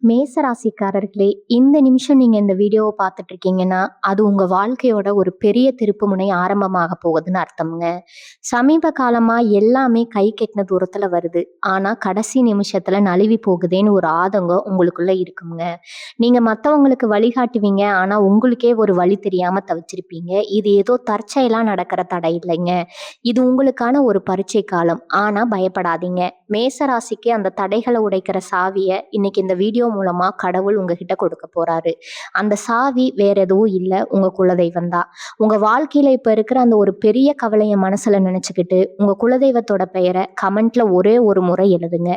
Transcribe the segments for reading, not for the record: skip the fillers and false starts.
மேசராசிக்காரர்களே, இந்த நிமிஷம் நீங்க இந்த வீடியோவ பார்த்துட்டு இருக்கீங்கன்னா, அது உங்க வாழ்க்கையோட ஒரு பெரிய திருப்புமுனை ஆரம்பமாக போகுதுன்னு அர்த்தம்ங்க. சமீப காலமா எல்லாமே கை கெட்டின தூரத்துல வருது. ஆனா, கடைசி நிமிஷத்துல நழுவி போகுதேன்னு ஒரு ஆதங்கம் உங்களுக்குள்ள இருக்குங்க. நீங்க மத்தவங்களுக்கு வழிகாட்டுவீங்க. ஆனா, உங்களுக்கே ஒரு வழி தெரியாம தவிச்சிருப்பீங்க. இது ஏதோ தற்செயலா நடக்கிற தடை இல்லைங்க. இது உங்களுக்கான ஒரு பரீட்சை காலம். ஆனா பயப்படாதீங்க. மேசராசிக்கு அந்த தடைகள உடைக்கிற சாவிய இன்னைக்கு இந்த வீடியோ மூலமா கடவுள் உங்ககிட்ட கொடுக்க போறாரு. அந்த சாவி வேற எதுவும் இல்ல, உங்க குலதெய்வம் தான். உங்க வாழ்க்கையில இப்ப இருக்கிற அந்த ஒரு பெரிய கவலைய மனசுல நினைச்சுக்கிட்டு, உங்க குலதெய்வத்தோட பெயர கமெண்ட்ல ஒரே ஒரு முறை எழுதுங்க.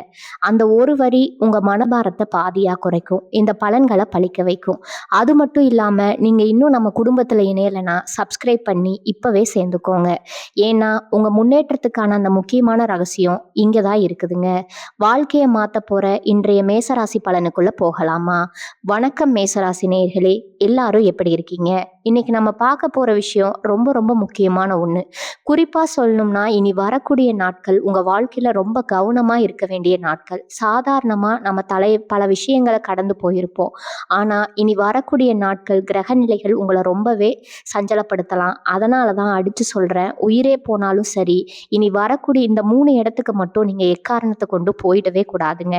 அந்த ஒரு வரி உங்க மனபாரத்த பாதியா குறைக்கும். இந்த பலன்கள பலிக்க வைக்கும். அது மட்டும் இல்லாம, நீங்க இன்னும் நம்ம குடும்பத்துல இணையலனா, சப்ஸ்கிரைப் பண்ணி இப்பவே சேர்ந்துக்கோங்க. ஏன்னா, உங்க முன்னேற்றத்துக்கான அந்த முக்கியமான ரகசியம் இங்க தான் இருக்குதுங்க. வாழ்க்கைய மாத்தப் போற இன்றைய மேசராசி பலனுக்குள்ள போகலாமா? வணக்கம் மேசராசி நேயர்களே, எல்லாரும் எப்படி இருக்கீங்க? இன்னைக்கு நம்ம பார்க்க போற விஷயம் ரொம்ப ரொம்ப முக்கியமான ஒண்ணு. குறிப்பா சொல்லணும்னா, இனி வரக்கூடிய நாட்கள் உங்க வாழ்க்கையில ரொம்ப கவனமா இருக்க வேண்டிய நாட்கள். சாதாரணமா நம்ம பல விஷயங்கள கடந்து போயிருப்போம். ஆனா, இனி வரக்கூடிய நாட்கள் கிரக நிலைகள் உங்கள ரொம்பவே சஞ்சலப்படுத்தலாம். அதனால தான் அடிச்சு சொல்றேன். உயிரே போனாலும் சரி, இனி வரக்கூடிய இந்த 3 இடத்துக்கு மட்டும் நீங்க எக்காரணத்த கொண்டு போயிடவே கூடாதுங்க.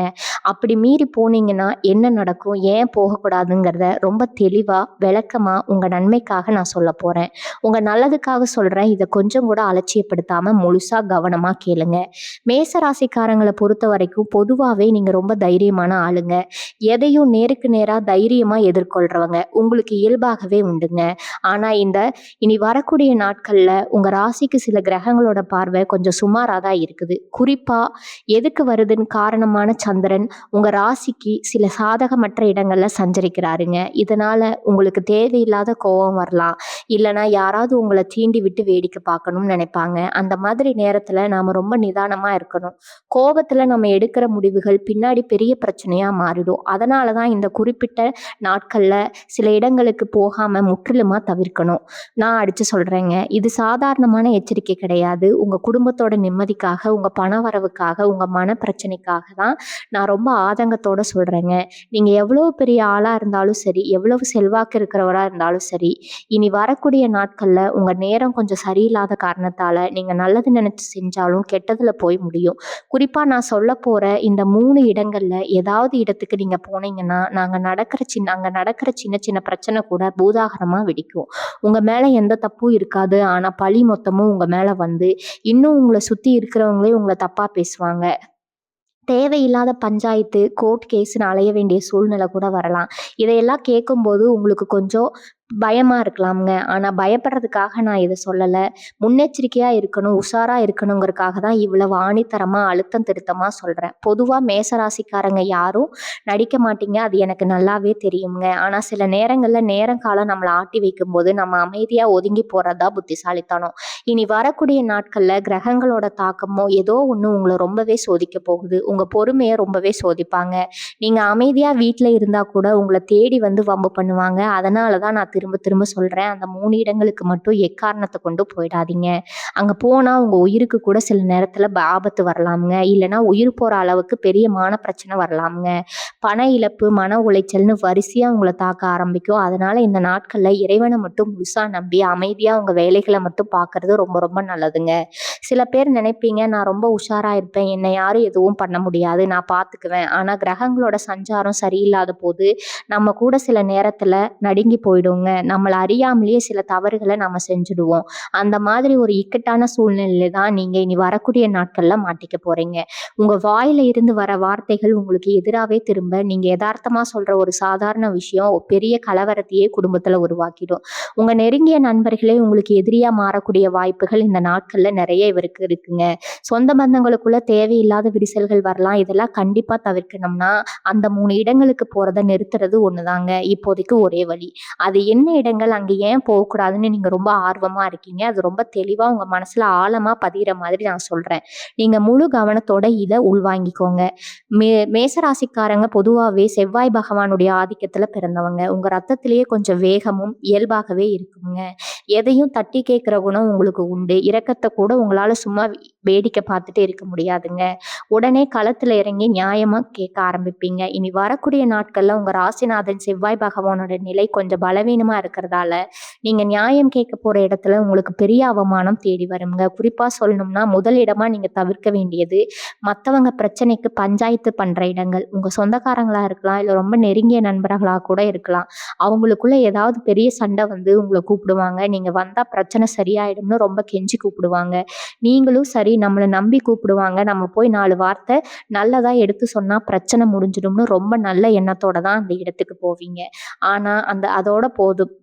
அப்படி மீறி போனீங்கன்னா என்ன நடக்கும்? ஏன் போகக்கூடாதுங்கிறத ரொம்ப தெளிவா, விளக்கமா உங்க நன்மைக்காக நான் சொல்லப் போறேன். உங்க நல்லதுக்காக சொல்றேன். இத கொஞ்சம் கூட அலட்சியப்படுத்தாம முழுசா கவனமா கேளுங்க. மேச ராசிக்காரங்கள பொறுத்தவரைக்கும் பொதுவாவே நீங்க ரொம்ப தைரியமான ஆளுங்க. எதையும் நேருக்கு நேரா தைரியமா எதிர்கொள்றவங்க. உங்களுக்கு இயல்பாகவே உண்டுங்க. ஆனா இனி வரக்கூடிய நாட்கள்ல உங்க ராசிக்கு சில கிரகங்களோட பார்வை கொஞ்சம் சுமாரா தான் இருக்குது. குறிப்பா எதுக்கு வருதுன்னு காரணமான சந்திரன் உங்க ராசிக்கு சில சாதகமற்ற இடங்கள்ல சஞ்சரிக்கிறாருங்க. இதனால உங்களுக்கு தேவையில்லாத கோபம் வரலாம். இல்லைன்னா யாராவது உங்களை தீண்டி விட்டு வேடிக்கை பார்க்கணும்னு நினைப்பாங்க. அந்த மாதிரி நேரத்துல நாம ரொம்ப நிதானமா இருக்கணும். கோபத்துல நம்ம எடுக்கிற முடிவுகள் பின்னாடி பெரிய பிரச்சனையா மாறிடும். அதனாலதான் இந்த குறிப்பிட்ட நாட்கள்ல சில இடங்களுக்கு போகாம முற்றிலுமா தவிர்க்கணும். நான் அடிச்சு சொல்றேங்க. இது சாதாரணமான எச்சரிக்கை கிடையாது. உங்க குடும்பத்தோட நிம்மதிக்காக, உங்க பண வரவுக்காக, உங்க மன பிரச்சனைக்காக தான் நான் ரொம்ப ஆதங்கத்தோட சொல்றேங்க. நீங்க எவ்வளவு பெரிய ஆளா இருந்தாலும் சரி, எவ்வளவு செல்வாக்கு இருக்கிறவரா இருந்தாலும் சரி, இனி வரக்கூடிய நாட்கள்ல உங்க நேரம் கொஞ்சம் சரியில்லாத காரணத்தால நீங்க நல்லது நினைச்சு செஞ்சாலும் கெட்டதுல போய் முடியும். குறிப்பா நான் சொல்ல போற இந்த 3 இடங்கள்ல ஏதாவது இடத்துக்கு நீங்க போனீங்கன்னா, அங்க நடக்கிற சின்ன சின்ன பிரச்சனை கூட பூதாகரமா வெடிக்கும். உங்க மேல எந்த தப்பும் இருக்காது. ஆனா பழி மொத்தமும் உங்க மேல வந்து இன்னும் உங்களை சுத்தி இருக்கிறவங்களே உங்களை தப்பா பேசுவாங்க. தேவையில்லாத பஞ்சாயத்து, கோர்ட் கேஸ்ன்னு அலைய வேண்டிய சூழ்நிலை கூட வரலாம். இதையெல்லாம் கேட்கும்போது உங்களுக்கு கொஞ்சம் பயமா இருக்கலாம்ங்க. ஆனா பயப்படுறதுக்காக நான் இத சொல்லல. முன்னெச்சரிக்கையா இருக்கணும், உஷாரா இருக்கணுங்கிறதுக்காக தான் இவ்வளவு ஆணித்தரமா, அழுத்தம் திருத்தமா சொல்றேன். பொதுவா மேசராசிக்காரங்க யாரும் நடிக்க மாட்டீங்க. அது எனக்கு நல்லாவே தெரியுங்க. ஆனா சில நேரங்கள்ல நேரம் காலம் நம்மள ஆட்டி வைக்கும்போது நம்ம அமைதியா ஒதுங்கி போறதா புத்திசாலித்தனம். இனி வரக்கூடிய நாட்கள்ல கிரகங்களோட தாக்கமோ ஏதோ ஒண்ணு உங்கள ரொம்பவே சோதிக்க போகுது. உங்க பொறுமைய ரொம்பவே சோதிப்பாங்க. நீங்க அமைதியா வீட்ல இருந்தா கூட உங்கள தேடி வந்து வம்பு பண்ணுவாங்க. அதனால தான் நான் திரும்ப திரும்ப சொல்றேன். அந்த 3 இடங்களுக்கு மட்டும் எக்காரணத்த கொண்டு போயிடாதீங்க. அங்க போனா உங்க உயிருக்கு கூட சில நேரத்துல ஆபத்து வரலாம்ங்க. இல்லைன்னா உயிர் போற அளவுக்கு பெரிய பிரச்சனை வரலாம்ங்க. பண இழப்பு, மன உளைச்சல்னு வரிசையா உங்களை தாக்க ஆரம்பிக்கும். அதனால இந்த நாட்கள்ல இறைவனை மட்டும் முழுசா நம்பி அமைதியா உங்க வேலைகளை மட்டும் பார்க்கறது ரொம்ப ரொம்ப நல்லதுங்க. சில பேர் நினைப்பீங்க, நான் ரொம்ப உஷாரா இருப்பேன், என்னை யாரும் எதுவும் பண்ண முடியாது, நான் பார்த்துக்குவேன். ஆனா கிரகங்களோட சஞ்சாரம் சரியில்லாத போது நம்ம கூட சில நேரத்துல நடுங்கி போயிடுங்க. நம்மளை அறியாமலேயே சில தவறுகளை நம்ம செஞ்சுடுவோம். அந்த மாதிரி ஒரு இக்கட்டான சூழ்நிலையில தான் நீங்க இனி வரக்கூடிய நாட்கள்ல மாட்டிக்க போறீங்க. உங்க வாயில இருந்து வர வார்த்தைகள் உங்களுக்கு எதிராவே திரும்ப நீங்க யதார்த்தமா சொல்ற ஒரு சாதாரண விஷயம் பெரிய கலவரத்தையே குடும்பத்துல உருவாக்கிடும். உங்க நெருங்கிய நண்பர்களே உங்களுக்கு எதிரியா மாறக்கூடிய வாய்ப்புகள் இந்த நாட்கள்ல நிறைய இவருக்கு இருக்குங்க. சொந்த பந்தங்களுக்குள்ள தேவையில்லாத விரிசல்கள் வரலாம். இதெல்லாம் கண்டிப்பா தவிர்க்கணும்னா அந்த 3 இடங்களுக்கு போறத நிறுத்துறது ஒண்ணுதாங்க இப்போதைக்கு ஒரே வழி. அது என்ன இடங்கள், அங்க ஏன் போகக்கூடாதுன்னு நீங்க ரொம்ப ஆர்வமா இருக்கீங்க. அது ரொம்ப தெளிவா உங்க மனசுல ஆழமா பதிகிற மாதிரி நான் சொல்றேன். நீங்க முழு கவனத்தோட இதை உள்வாங்கிக்கோங்க. மேசராசிக்காரங்க பொதுவாகவே செவ்வாய் பகவானுடைய ஆதிக்கத்துல பிறந்தவங்க. உங்க ரத்தத்திலேயே கொஞ்சம் வேகமும் இயல்பாகவே இருக்குங்க. எதையும் தட்டி கேட்கிற குணம் உங்களுக்கு உண்டு. இரக்கத்த கூட உங்களால சும்மா வேடிக்கை பார்த்துட்டு இருக்க முடியாதுங்க. உடனே களத்துல இறங்கி நியாயமா கேட்க ஆரம்பிப்பீங்க. இனி வரக்கூடிய நாட்கள்ல உங்க ராசிநாதன் செவ்வாய் பகவானோட நிலை கொஞ்சம் பலவீனமா இருக்கிறதால, நீங்க நியாயம் கேட்க போற இடத்துல உங்களுக்கு பெரிய அவமானம் தேடி வருங்க. குறிப்பா சொல்லணும்னா, முதல் இடமா நீங்க தவிர்க்க வேண்டியது, மத்தவங்க பிரச்சனைக்கு பஞ்சாயத்து பண்ற இடங்கள். உங்க சொந்தக்காரங்களா இருக்கலாம், இல்ல ரொம்ப நெருங்கிய நண்பர்களா கூட இருக்கலாம். அவங்களுக்குள்ள ஏதாவது பெரிய சண்டை வந்து உங்கள கூப்பிடுவாங்க. நீங்க வந்தா பிரச்சனை சரியாயிடும்னு ரொம்ப கெஞ்சி கூப்பிடுவாங்க. நீங்களும் சரி நம்மள நம்பி கூப்பிடுவாங்க. நம்ம போய் 4 வார்த்தை நல்லதா எடுத்து சொன்னா பிரச்சனை முடிஞ்சிடும்னு ரொம்ப நல்ல எண்ணத்தோட தான் அந்த இடத்துக்கு போவீங்க. ஆனா அதோட போதும்.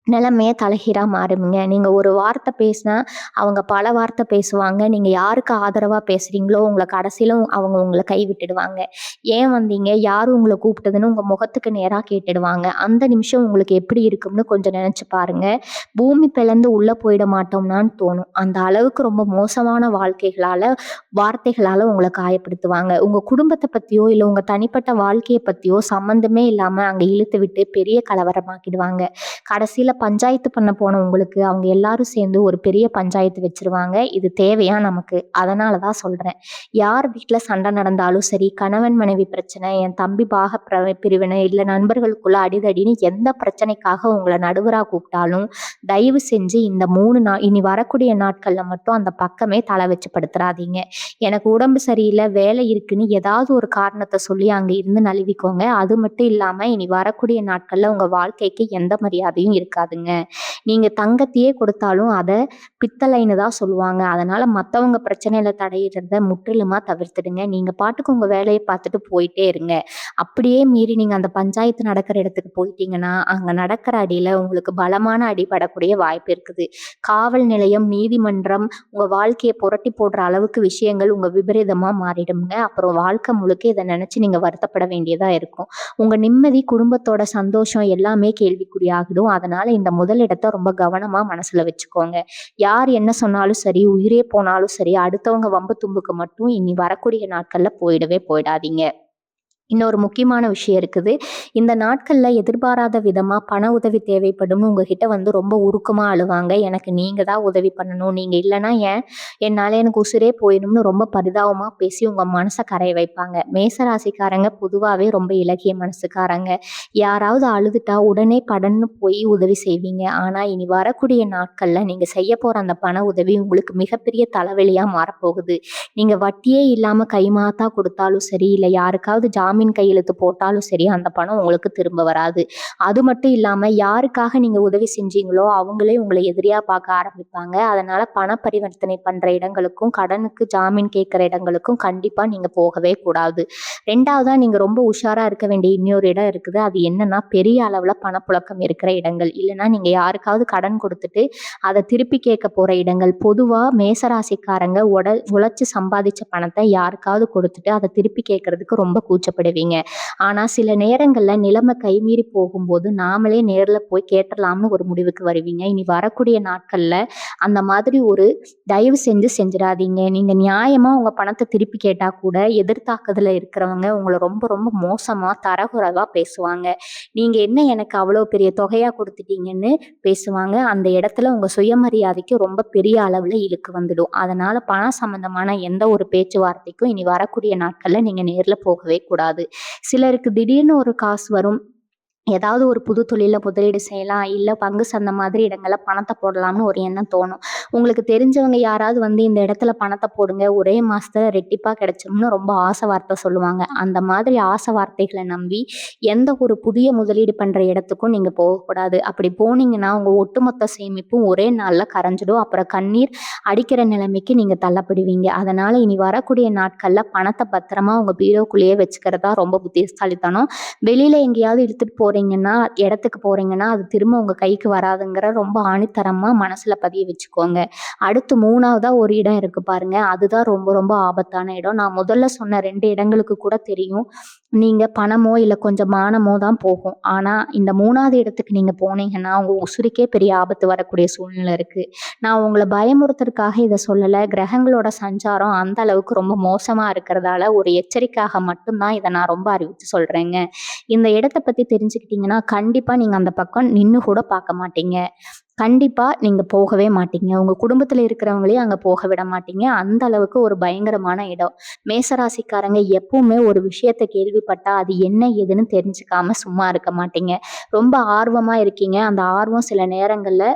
நிலைமையே தலைகீழா மாறும்ங்க. நீங்க ஒரு வார்த்தை பேசினா, அவங்க பல வார்த்தை பேசுவாங்க. நீங்க யாருக்கு ஆதரவா பேசுறீங்களோ, கடைசியில அவங்க உங்கள கைவிட்டுடுவாங்க. ஏன் வந்தீங்க? யாரு உங்கள கூப்பிட்டதுன்னு உங்க முகத்துக்கு நேரா கேட்டுடுவாங்க. அந்த நிமிஷம் உங்களுக்கு எப்படி இருக்கும்னு கொஞ்சம் நினைச்சு பாருங்க. பூமி பிளந்து உள்ள போயிட மாட்டோம்னான்னு தோணும். அந்த அளவுக்கு ரொம்ப மோசமான வார்த்தைகளால உங்கள காயப்படுத்துவாங்க. உங்க குடும்பத்த பத்தியோ, இல்ல உங்க தனிப்பட்ட வாழ்க்கைய பத்தியோ சம்மந்தமே இல்லாம அங்க இழுத்து விட்டு பெரிய கலவரமாக்கிடுவாங்க. கடைசியில பஞ்சாயத்து பண்ண போன உங்களுக்கு அவங்க எல்லாரும் சேர்ந்து ஒரு பெரிய பஞ்சாயத்து வச்சிருவாங்க. இது தேவையா நமக்கு? அதனால தான் சொல்றேன். யார் வீட்ல சண்டை நடந்தாலும் சரி, கணவன் மனைவி பிரச்சனை, என் தம்பி பிரிவினை, இல்ல நண்பர்களுக்குள்ள அடிதடின்னு எந்த பிரச்சனைக்காக உங்கள நடுவரா கூப்பிட்டாலும், தயவு செஞ்சு இந்த 3 நாள் இனி வரக்கூடிய நாட்கள்ல மட்டும் அந்த பக்கமே தலை வச்சு படுத்துறாதீங்க. எனக்கு உடம்பு சரியில்ல, வேலை இருக்குன்னு ஏதாவது ஒரு காரணத்த சொல்லி அங்க இருந்து நழுவிக்கோங்க. அது மட்டும் இல்லாம இனி வரக்கூடிய நாட்கள்ல உங்க வாழ்க்கைக்கு எந்த மரியாதையும் இருக்காதுங்க. நீங்க தங்கத்தையே கொடுத்தாலும் அத பித்தளைன்னு தான் சொல்லுவாங்க. அதனால மத்தவங்க பிரச்சனையில தலையிடுறத முற்றிலுமா தவிர்த்துடுங்க. நீங்க பாட்டுக்கு உங்க வேலைய பார்த்துட்டு போயிட்டே இருங்க. அப்படியே மீறி நீங்க அந்த பஞ்சாயத்து நடக்கிற இடத்துக்கு போயிட்டீங்கன்னா, அங்க நடக்கிற அடியில உங்களுக்கு பலமான அடி படக்கூடிய வாய்ப்பு இருக்குது. காவல் நிலையம், நீதிமன்றம் உங்க வாழ்க்கைய புரட்டி போடுற அளவுக்கு விஷயங்கள் உங்க விபரீதமா மாறிடும்ங்க. அப்புறம் வாழ்க்கை முழுக்க இத நினைச்சு நீங்க வருத்தப்பட வேண்டியதா இருக்கும். உங்க நிம்மதி, குடும்பத்தோட சந்தோஷம் எல்லாமே கேள்விக்குறியாகிடும். அதனால இந்த முதல் இடத்த ரொம்ப கவனமா மனசுல வச்சுக்கோங்க. யார் என்ன சொன்னாலும் சரி, உயிரே போனாலும் சரி, அடுத்தவங்க வம்பு தும்புக்கு மட்டும் இனி வரக்கூடிய நாட்கள்ல போயிடவே போயிடாதீங்க. இன்னொரு முக்கியமான விஷயம் இருக்குது. இந்த நாட்கள்ல எதிர்பாராத விதமா பண உதவி தேவைப்படும்னு உங்ககிட்ட வந்து ரொம்ப உருக்கமா அழுவாங்க. எனக்கு நீங்க தான் உதவி பண்ணணும். நீங்க இல்லைன்னா என்னால எனக்கு உசுரே போயிடும்னு ரொம்ப பரிதாபமா பேசி உங்க மனச கரைய வைப்பாங்க. மேசராசிக்காரங்க பொதுவாவே ரொம்ப இலகிய மனசுக்காரங்க. யாராவது அழுதுட்டா உடனே படன்னு போய் உதவி செய்வீங்க. ஆனா இனி வரக்கூடிய நாட்கள்ல நீங்க செய்ய போற அந்த பண உதவி உங்களுக்கு மிகப்பெரிய தலைவலியா மாறப்போகுது. நீங்க வட்டியே இல்லாம கைமாத்தா கொடுத்தாலும் சரி, இல்ல யாருக்காவது ஜாமீன் கையெழுத்து போட்டாலும் சரி, அந்த பணம் உங்களுக்கு திரும்ப வராது. அது மட்டும் இல்லாம யாருக்காக நீங்க உதவி செஞ்சீங்களோ அவங்களே உங்களை எதிரியா பார்க்க ஆரம்பிப்பாங்க. அதனால பண பரிவர்த்தனை பண்ற இடங்களுக்கும், கடனுக்கு ஜாமீன் கேட்கிற இடங்களுக்கும் கண்டிப்பா நீங்க போகவே கூடாது. 2வதா நீங்க ரொம்ப உஷாரா இருக்க வேண்டிய இன்னொரு இடம் இருக்குது. அது என்னன்னா, பெரிய அளவுல பணப்புழக்கம் இருக்கிற இடங்கள். இல்லைன்னா நீங்க யாருக்காவது கடன் கொடுத்துட்டு அதை திருப்பி கேட்க போற இடங்கள். பொதுவா மேசராசிக்காரங்க உழைச்சு சம்பாதிச்ச பணத்தை யாருக்காவது கொடுத்துட்டு அதை திருப்பி கேட்கறதுக்கு ரொம்ப கூச்சப்படுவீங்க. ஆனா சில நேரங்கள்ல நிலைமை கைமீறி போகும்போது நாமளே நேர்ல போய் கேட்டலாம்னு ஒரு முடிவுக்கு வருவீங்க. இனி வரக்கூடிய நாட்கள்ல அந்த மாதிரி ஒரு தயவு செஞ்சு செஞ்சிடாதீங்க. நீங்க நியாயமா உங்க பணத்தை திருப்பி கேட்டா கூட எதிர்த்தாக்குதல இருக்கிறவங்க உங்களை ரொம்ப ரொம்ப மோசமா தரக்குறைவா பேசுவாங்க. நீங்க என்ன எனக்கு அவ்வளவு பெரிய தொகையா கொடுத்துட்டீங்கன்னு பேசுவாங்க. அந்த இடத்துல உங்க சுயமரியாதைக்கு ரொம்ப பெரிய அளவுல இழுக்கு வந்துடும். அதனால பணம் சம்பந்தமான எந்த ஒரு பேச்சுவார்த்தைக்கும் இனி வரக்கூடிய நாட்கள்ல நீங்க நேர்ல போகவே கூடாது. சிலருக்கு திடீர்னு ஒரு காசு வரும். ஏதாவது ஒரு புது தொழில முதலீடு செய்யலாம், இல்ல பங்கு சந்தை மாதிரி இடங்கள்ல பணத்தை போடலாம்னு ஒரு எண்ணம் தோணும். உங்களுக்கு தெரிஞ்சவங்க யாராவது வந்து இந்த இடத்துல பணத்தை போடுங்க, ஒரே மாசத்துல ரெட்டிப்பா கிடைச்சிரும்னு ரொம்ப ஆசை வார்த்தை சொல்லுவாங்க. அந்த மாதிரி ஆசை வார்த்தைகளை நம்பி எந்த ஒரு புதிய முதலீடு பண்ற இடத்துக்கும் நீங்க போகக்கூடாது. அப்படி போனீங்கன்னா உங்க ஒட்டுமொத்த சேமிப்பும் ஒரே நாள்ல கரைஞ்சிடும். அப்புறம் கண்ணீர் அடிக்கிற நிலைமைக்கு நீங்க தள்ளப்படுவீங்க. அதனால இனி வரக்கூடிய நாட்கள்ல பணத்தை பத்திரமா உங்க பீரோக்குள்ளேயே வச்சுக்கிறதா ரொம்ப புத்திசாலித்தனம். வெளியில எங்கேயாவது இழுத்துட்டு இடத்துக்கு போறீங்கன்னா அது திரும்ப உங்க கைக்கு வராதுங்கிற ரொம்ப ஆணித்தரமா மனசுல பதிய வச்சுக்கோங்க. அடுத்து 3வதா ஒரு இடம் இருக்கு பாருங்க. அதுதான் ரொம்ப ரொம்ப ஆபத்தான இடம். நான் முதல்ல சொன்ன 2 இடங்களுக்கு கூட தெரியும். நீங்க பணமோ இல்ல கொஞ்சம் மானமோ தான் போகும். ஆனா இந்த 3வது இடத்துக்கு நீங்க போனீங்கன்னா உங்க உசுருக்கே பெரிய ஆபத்து வரக்கூடிய சூழ்நிலை இருக்கு. நான் உங்களை பயமுறுத்துறதுக்காக இதை சொல்லல. கிரகங்களோட சஞ்சாரம் அந்த அளவுக்கு ரொம்ப மோசமா இருக்கிறதால ஒரு எச்சரிக்கையாக மட்டும்தான் இதை நான் ரொம்ப அறிவிச்சு சொல்றேங்க. இந்த இடத்தை பத்தி தெரிஞ்சுக்கிட்டீங்கன்னா கண்டிப்பா நீங்க அந்த பக்கம் நின்னு கூட பார்க்க மாட்டீங்க. கண்டிப்பா நீங்க போகவே மாட்டீங்க. உங்க குடும்பத்துல இருக்கிறவங்களையும் அங்க போக விட மாட்டீங்க. அந்த அளவுக்கு ஒரு பயங்கரமான இடம். மேசராசிக்காரங்க எப்பவுமே ஒரு விஷயத்த கேள்விப்பட்டா, அது என்ன ஏதுன்னு தெரிஞ்சுக்காம சும்மா இருக்க மாட்டீங்க. ரொம்ப ஆர்வமா இருக்கீங்க. அந்த ஆர்வம் சில நேரங்கள்ல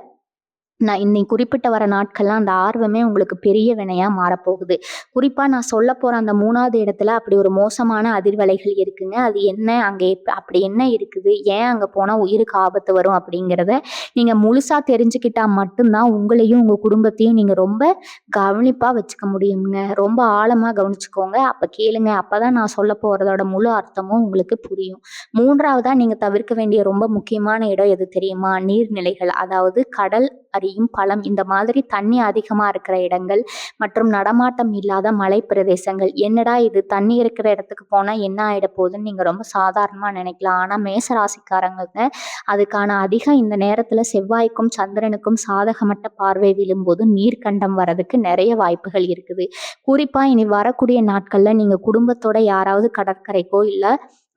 நான் இன்னை குறிப்பிட்ட வர நாட்கள்லாம் அந்த ஆர்வமே உங்களுக்கு பெரிய வினையா மாறப்போகுது. குறிப்பா நான் சொல்லப்போற அந்த 3வது இடத்துல அப்படி ஒரு மோசமான அதிர்வலைகள் இருக்குங்க. அது என்ன? அங்க அப்படி என்ன இருக்குது? ஏன் அங்க போனா உயிருக்கு ஆபத்து வரும்? அப்படிங்கிறத நீங்க முழுசா தெரிஞ்சுக்கிட்டா மட்டும் தான் உங்களையும், உங்க குடும்பத்தையும் நீங்க ரொம்ப கவனிப்பா வச்சுக்க முடியும்ங்க. ரொம்ப ஆழமா கவனிச்சுக்கோங்க. அப்ப கேளுங்க. அப்பதான் நான் சொல்லப் போறதோட முழு அர்த்தமும் உங்களுக்கு புரியும். 3வதா நீங்க தவிர்க்க வேண்டிய ரொம்ப முக்கியமான இடம் எது தெரியுமா? நீர்நிலைகள். அதாவது கடல், அருவியும், பழம் இந்த மாதிரி தண்ணி அதிகமா இருக்கிற இடங்கள் மற்றும் நடமாட்டம் இல்லாத மலை பிரதேசங்கள். என்னடா இது தண்ணி இருக்கிற இடத்துக்கு போனா என்ன ஆயிட போகுதுன்னு நீங்க ரொம்ப சாதாரணமா நினைக்கலாம். ஆனா மேச ராசிக்காரங்கங்க அதுக்கான அதிகம் இந்த நேரத்துல செவ்வாய்க்கும் சந்திரனுக்கும் சாதகமற்ற பார்வை விழும்போது நீர்க்கண்டம் வரதுக்கு நிறைய வாய்ப்புகள் இருக்குது. குறிப்பா இனி வரக்கூடிய நாட்கள்ல நீங்க குடும்பத்தோட யாராவது கடற்கரைக்கோ இல்ல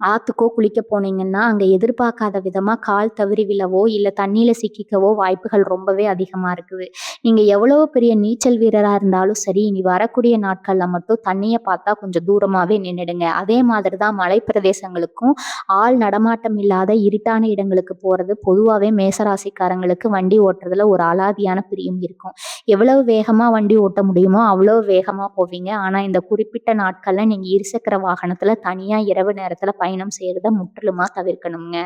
ஆத்துக்கோ குளிக்க போனீங்கன்னா, அங்க எதிர்பார்க்காத விதமா கால் தவறி விழவோ, இல்ல தண்ணீல சிக்கிக்கவோ வாய்ப்புகள் ரொம்பவே அதிகமா இருக்குது. நீங்க எவ்வளவு பெரிய நீச்சல் வீரரா இருந்தாலும் சரி, இனி வரக்கூடிய நாட்கள்ல மட்டும் தண்ணிய பார்த்தா கொஞ்சம் தூரமாவே நின்னுடுங்க. அதே மாதிரி தான் மலை பிரதேசங்களுக்கும், ஆள் நடமாட்டம் இல்லாத இருட்டான இடங்களுக்கு போறது பொதுவாவே மேசராசிக்காரங்களுக்கு வண்டி ஓட்டுறதுல ஒரு அலாதியான பிரியம் இருக்கும். எவ்வளவு வேகமா வண்டி ஓட்ட முடியுமோ, அவ்வளவு வேகமா போவீங்க. ஆனா, இந்த குறிப்பிட்ட நாட்கள்ல நீங்க இருசக்கர வாகனத்துல தனியா இரவு நேரத்துல பயணம் செய்யறத முற்றிலுமா தவிர்க்கணுங்க.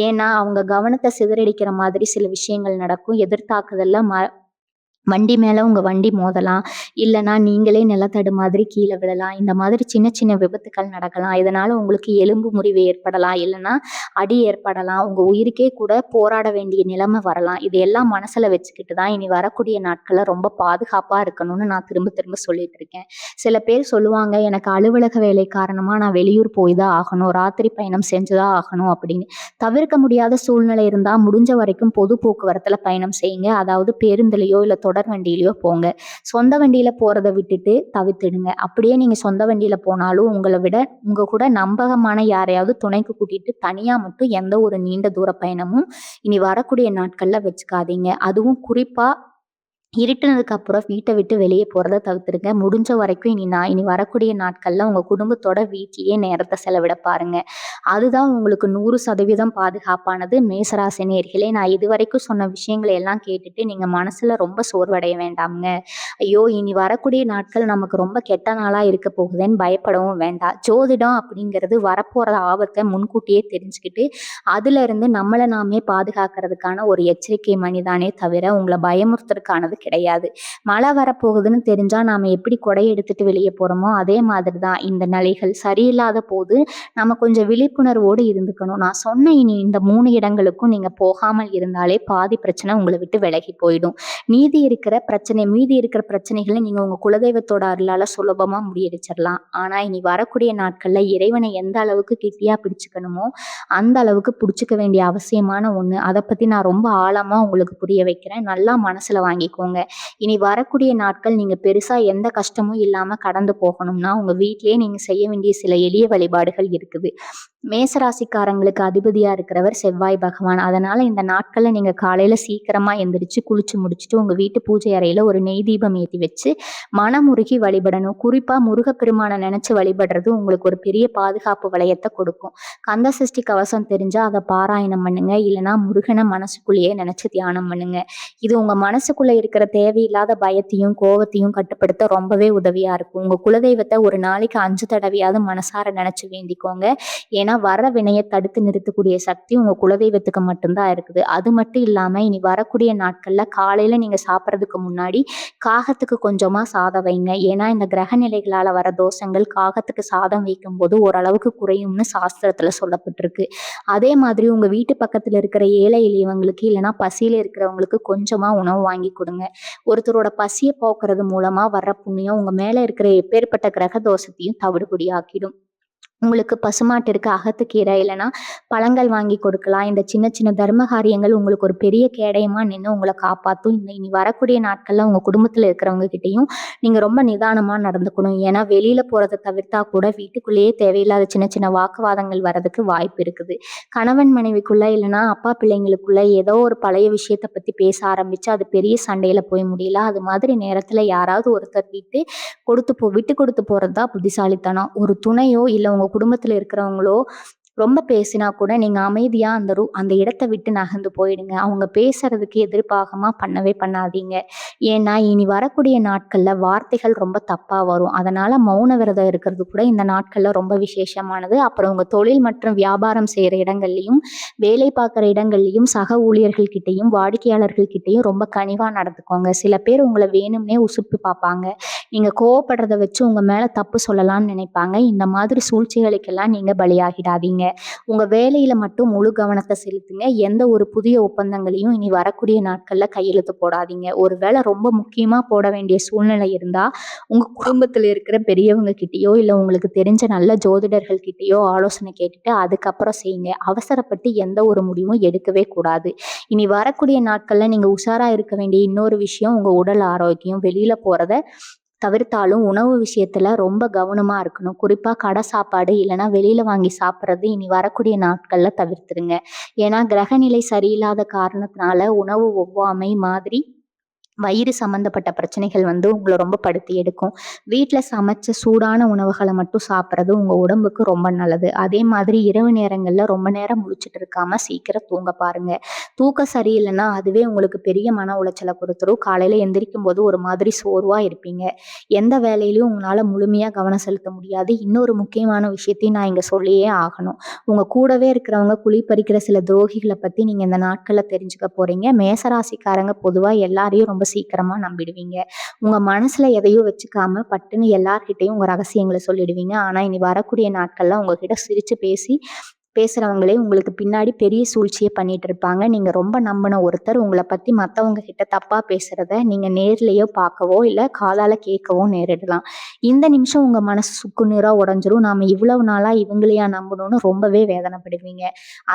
ஏன்னா, அவங்க கவனத்த சிதறடிக்கிற மாதிரி சில விஷயங்கள் நடக்கும். எதிர்த்தாக்குதல்ல வண்டி மேல உங்க வண்டி மோதலாம். இல்லன்னா நீங்களே நிலத்தடு மாதிரி கீழ விழலாம். இந்த மாதிரி சின்ன சின்ன விபத்துக்கள் நடக்கலாம். இதனால உங்களுக்கு எலும்பு முறிவு ஏற்படலாம். இல்லன்னா அடி ஏற்படலாம். உங்க உயிருக்கே கூட போராட வேண்டிய நிலைமை வரலாம். இது எல்லாம் மனசுல வச்சுக்கிட்டு தான் இனி வரக்கூடிய நாட்கள்ல ரொம்ப பாதுகாப்பா இருக்கணும்னு நான் திரும்ப திரும்ப சொல்லிட்டு இருக்கேன். சில பேர் சொல்லுவாங்க, "எனக்கு அலுவலக வேலை காரணமா நான் வெளியூர் போய் தான் ஆகணும். ராத்திரி பயணம் செஞ்சு தான் ஆகணும்" அப்படின்னு. தவிர்க்க முடியாத சூழ்நிலை இருந்தா முடிஞ்ச வரைக்கும் பொது போக்குவரத்துல பயணம் செய்யுங்க. அதாவது பேருந்துலயோ இல்ல தொடர் வண்டியிலயோ போங்க. சொந்த வண்டியில போறத விட்டுட்டு தவிர்த்திடுங்க. அப்படியே நீங்க சொந்த வண்டியில போனாலும் உங்கள விட உங்க கூட நம்பகமான யாரையாவது துணைக்கு கூட்டிட்டு தனியா மட்டும் எந்த ஒரு நீண்ட தூர பயணமும் இனி வரக்கூடிய நாட்கள்ல வச்சுக்காதீங்க. அதுவும் குறிப்பா இருட்டுனதுக்கு அப்புறம் வீட்ட விட்டு வெளிய போறத தவிர்த்துடுங்க. முடிஞ்ச வரைக்கும் இனி வரக்கூடிய நாட்கள்ல உங்க குடும்பத்தோட வீட்லயே நேரத்த செலவிட பாருங்க. அதுதான் உங்களுக்கு 100% பாதுகாப்பானது. மேசராசி நேயர்களே, நான் இதுவரைக்கும் சொன்ன விஷயங்கள எல்லாம் கேட்டுட்டு நீங்க மனசுல ரொம்ப சோர்வடைய வேண்டாம்ங்க. ஐயோ! இனி வரக்கூடிய நாட்கள் நமக்கு ரொம்ப கெட்ட நாளா இருக்க போகுதேன்னு பயப்படவும் வேண்டாம். ஜோதிடம் அப்படிங்கிறது வரப்போற ஆபத்த முன்கூட்டியே தெரிஞ்சுக்கிட்டு, அதிலிருந்து நம்மள நாமே பாதுகாக்கிறதுக்கான ஒரு எச்சரிக்கை மணிதானே தவிர, உங்கள பயமுறுத்துறதுக்கானது கிடையாது. மழை வரப்போகுதுன்னு தெரிஞ்சா நாம எப்படி கொடை எடுத்துட்டு வெளிய போறோமோ, அதே மாதிரி தான் இந்த நிலைகள் சரியில்லாத போது நம்ம கொஞ்சம் விழிப்புணர்வோடு இருந்துக்கணும். நான் சொன்ன இனி இந்த 3 இடங்களுக்கும் நீங்க போகாமல் இருந்தாலே பாதி பிரச்சனை உங்கள விட்டு விலகி போயிடும். மீதி இருக்கிற பிரச்சனைகள நீங்க உங்க குலதெய்வத்தோட அருளால சுலபமா முறியடிச்சிடலாம். ஆனா இனி வரக்கூடிய நாட்கள்ல இறைவனை எந்த அளவுக்கு கெட்டியா பிடிச்சுக்கணுமோ, அந்த அளவுக்கு புடிச்சுக்க வேண்டிய அவசியமான ஒண்ணு. அத பத்தி நான் ரொம்ப ஆழமா உங்களுக்கு புரிய வைக்கிறேன். நல்லா மனசுல வாங்கிக்கோங்க. இனி வரக்கூடிய நாட்கள் நீங்க பெருசா எந்த கஷ்டமும் இல்லாம கடந்து போகணும்னா, உங்க வீட்லயே நீங்க செய்ய வேண்டிய சில எளிய வழிபாடுகள் இருக்குது. மேசராசிக்காரங்களுக்கு அதிபதியா இருக்கிறவர் செவ்வாய் பகவான். அதனால இந்த நாட்கள்ல நீங்க காலையில சீக்கிரமா எந்திரிச்சு குளிச்சு முடிச்சுட்டு உங்க வீட்டு பூஜை அறையில ஒரு நெய் தீபம் ஏத்தி வச்சு மனமுருகி வழிபடணும். குறிப்பா முருகப்பெருமான நினைச்சு வழிபடுறது உங்களுக்கு ஒரு பெரிய பாதுகாப்பு வளையத்த கொடுக்கும். கந்த சஷ்டி கவசம் தெரிஞ்சா அதை பாராயணம் பண்ணுங்க. இல்லைன்னா முருகனை மனசுக்குள்ளேயே நினைச்சு தியானம் பண்ணுங்க. இது உங்க மனசுக்குள்ள இருக்கிற தேவையில்லாத பயத்தையும் கோவத்தையும் கட்டுப்படுத்த ரொம்பவே உதவியா இருக்கும். உங்க குலதெய்வத்தை ஒரு நாளைக்கு 5 தடவையாவது மனசார நினைச்சு வேண்டிக்கோங்க. ஏன்னா வர வினைய தடுத்து நிறுத்தக்கூடிய சக்தி உங்க குலதெய்வத்துக்கு மட்டும்தான் இருக்குது. அது மட்டும் இல்லாம இனி வரக்கூடிய நாட்கள்ல காலையில நீங்க சாப்பிடறதுக்கு முன்னாடி காகத்துக்கு கொஞ்சமா சாதம் வைங்க. ஏன்னா இந்த கிரக நிலைகளால வர தோஷங்கள் காகத்துக்கு சாதம் வைக்கும்போது ஓரளவுக்கு குறையும்னு சாஸ்திரத்துல சொல்லப்பட்டிருக்கு. அதே மாதிரி உங்க வீட்டு பக்கத்துல இருக்கிற ஏழை எளியவங்களுக்கு இல்லைன்னா பசியில இருக்கிறவங்களுக்கு கொஞ்சமா உணவு வாங்கி கொடுங்க. ஒருத்தரோட பசியை போக்குறது மூலமா வர்ற புண்ணியம் உங்க மேல இருக்கிற எப்பேற்பட்ட கிரக தோஷத்தையும் தவிடுபடி ஆக்கிடும். உங்களுக்கு பசுமாட்டு இருக்கு, அகத்துக்கீரை இல்லைன்னா பழங்கள் வாங்கி கொடுக்கலாம். இந்த சின்ன சின்ன தர்ம காரியங்கள் உங்களுக்கு ஒரு பெரிய கேடயமா நின்னு உங்கள காப்பாத்தும். இனி வரக்கூடிய நாட்கள்ல உங்க குடும்பத்துல இருக்கிறவங்க கிட்டயும் நீங்க ரொம்ப நிதானமா நடந்துக்கணும். ஏன்னா வெளியில போறத தவிர்த்தா கூட வீட்டுக்குள்ளேயே தேவையில்லாத சின்ன சின்ன வாக்குவாதங்கள் வரதுக்கு வாய்ப்பு இருக்குது. கணவன் மனைவிக்குள்ள இல்லைன்னா அப்பா பிள்ளைங்களுக்குள்ள ஏதோ ஒரு பழைய விஷயத்த பத்தி பேச ஆரம்பிச்சு அது பெரிய சண்டையில போய் முடியலாம். அது மாதிரி நேரத்துல யாராவது ஒருத்தர் விட்டு கொடுத்து போறது தான் புத்திசாலித்தனம். ஒரு துணையோ இல்ல உங்க குடும்பத்துல இருக்கிறவங்களோ ரொம்ப பேசினா கூட நீங்க அமைதியா அந்த இடத்த விட்டு நகர்ந்து போயிடுங்க. அவங்க பேசுறதுக்கு எதிர்பாகமா பண்ணவே பண்ணாதீங்க. ஏன்னா இனி வரக்கூடிய நாட்கள்ல வார்த்தைகள் ரொம்ப தப்பா வரும். அதனால மௌன விரதம் இருக்கிறது கூட இந்த நாட்கள்ல ரொம்ப விசேஷமானது. அப்புறம் உங்க தொழில் மற்றும் வியாபாரம் செய்யற இடங்கள்லயும், வேலை பார்க்குற இடங்கள்லயும், சக ஊழியர்கள் கிட்டயும், வாடிக்கையாளர்கள் கிட்டயும் ரொம்ப கனிவா நடந்துக்கோங்க. சில பேர் உங்கள வேணும்னே உசுப்பி பார்ப்பாங்க. நீங்க கோவப்படுறத வச்சு உங்க மேல தப்பு சொல்லலாம்னு நினைப்பாங்க. இந்த மாதிரி சூழ்ச்சிகளுக்கெல்லாம் நீங்க பலியாகிடாதீங்க. உங்க வேலையில மட்டும் முழு கவனத்த செலுத்துங்க. எந்த ஒரு புதிய ஒப்பந்தங்களையும் இனி வரக்கூடிய நாட்கள்ல கையெழுத்து போடாதீங்க. ஒருவேளை ரொம்ப முக்கியமா போட வேண்டிய சூழ்நிலை இருந்தா, உங்க குடும்பத்துல இருக்கிற பெரியவங்க கிட்டயோ, இல்ல உங்களுக்கு தெரிஞ்ச நல்ல ஜோதிடர்கள் கிட்டயோ ஆலோசனை கேட்டுட்டு அதுக்கப்புறம் செய்யுங்க. அவசரப்பட்டு எந்த ஒரு முடிவும் எடுக்கவே கூடாது. இனி வரக்கூடிய நாட்கள்ல நீங்க உஷாரா இருக்க வேண்டிய இன்னொரு விஷயம் உங்க உடல் ஆரோக்கியம். வெளியில போறத தவிர்த்தாலும் உணவு விஷயத்துல ரொம்ப கவனமா இருக்கணும். குறிப்பா கடை சாப்பாடு இல்லைன்னா வெளியில வாங்கி சாப்பிட்றது இனி வரக்கூடிய நாட்கள்ல தவிர்த்துருங்க. ஏன்னா கிரகநிலை சரியில்லாத காரணத்தினால உணவு ஒவ்வாமை மாதிரி வயிறு சம்மந்தப்பட்ட பிரச்சனைகள் உங்கள ரொம்ப படுத்தி எடுக்கும். வீட்ல சமைச்ச சூடான உணவுகள மட்டும் சாப்பிடுறது உங்க உடம்புக்கு ரொம்ப நல்லது. அதே மாதிரி இரவு நேரங்கள்ல ரொம்ப நேரம் முழிச்சுட்டு இருக்காம சீக்கிரம் தூங்க பாருங்க. தூக்கம் சரியில்லைன்னா அதுவே உங்களுக்கு பெரிய மன உளைச்சல கொடுத்துரும். காலையில எந்திரிக்கும்போது ஒரு மாதிரி சோர்வா இருப்பீங்க. எந்த வேலையிலயும் உங்களால முழுமையா கவனம் செலுத்த முடியாது. இன்னொரு முக்கியமான விஷயத்தையும் நான் இங்க சொல்லியே ஆகணும். உங்க கூடவே இருக்கிறவங்க குழி பறிக்கிற சில துரோகிகள பத்தி நீங்க இந்த நாட்கள்ல தெரிஞ்சுக்க போறீங்க. மேசராசிக்காரங்க பொதுவா எல்லாரையும் ரொம்ப சீக்கிரமா நம்பிடுவீங்க. உங்க மனசுல எதையும் வச்சுக்காம பட்டுன்னு எல்லார்கிட்டயும் உங்க ரகசியங்கள சொல்லிடுவீங்க. ஆனா இனி வரக்கூடிய நாட்கள்ல உங்ககிட்ட சிரிச்சு பேசுறவங்களே உங்களுக்கு பின்னாடி பெரிய சூழ்ச்சிய பண்ணிட்டு இருப்பாங்க. நீங்க ரொம்ப நம்பின ஒருத்தர் உங்கள பத்தி மத்தவங்க கிட்ட தப்பா பேசுறத நீங்க நேர்லயோ பார்க்கவோ, இல்ல காதால கேட்கவோ நேரிடலாம். இந்த நிமிஷம் உங்க மனசு சுக்குநூறா உடைஞ்சிரும். நாம இவ்வளவு நாளா இவங்களையா நம்பணும்னு ரொம்பவே வேதனைப்படுவீங்க.